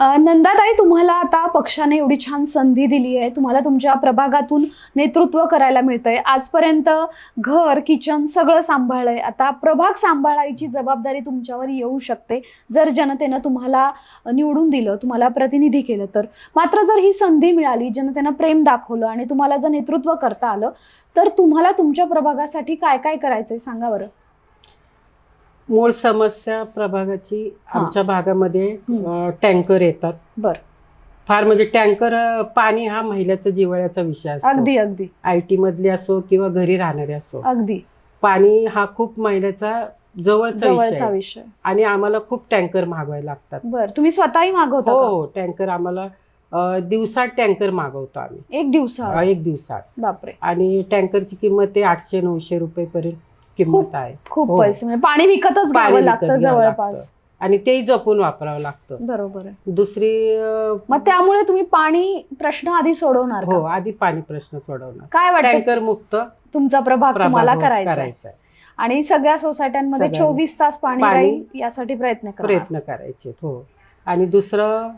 नंदाताई, तुम्हाला आता पक्षाने एवढी छान संधी दिली आहे, तुम्हाला तुमच्या प्रभागातून नेतृत्व करायला मिळतंय. आजपर्यंत घर किचन सगळं सांभाळलंय, आता प्रभाग सांभाळायची जबाबदारी तुमच्यावर येऊ शकते जर जनतेनं तुम्हाला निवडून दिलं, तुम्हाला प्रतिनिधी केलं तर. मात्र जर ही संधी मिळाली, जनतेनं प्रेम दाखवलं आणि तुम्हाला जर नेतृत्व करता आलं, तर तुम्हाला तुमच्या प्रभागासाठी काय काय करायचंय सांगा बरं. मूळ समस्या प्रभागाची आमच्या भागामध्ये टँकर येतात. बर. फार म्हणजे टँकर पाणी हा महिलाचा जिव्हाळ्याचा विषय असतो. अगदी अगदी. IT मधली असो किंवा घरी राहणारे असो, अगदी पाणी हा खूप महिलाचा जवळचा विषय आणि आम्हाला खूप टँकर मागवायला लागतात. बर. तुम्ही स्वतःही मागवता? हो, टँकर आम्हाला दिवसात टँकर मागवतो आम्ही. एक दिवसात. बापरे. आणि टँकरची किंमत 800-900 रुपये पर्यंत किंमत आहे. खूप पैसे, म्हणजे पाणी विकतच घ्यावं लागतं जवळपास, आणि तेही जपून वापरावं लागतं. बरोबर आहे. दुसरी मग त्यामुळे तुम्ही पाणी प्रश्न आधी सोडवणार? हो, आधी पाणी प्रश्न सोडवणार. काय वाटतं, टँकर मुक्त तुमचा प्रभाग तुम्हाला करायचा आहे आणि सगळ्या सोसायट्यांमध्ये 24 तास पाणी राहील यासाठी प्रयत्न करायचे. हो. आणि दुसरं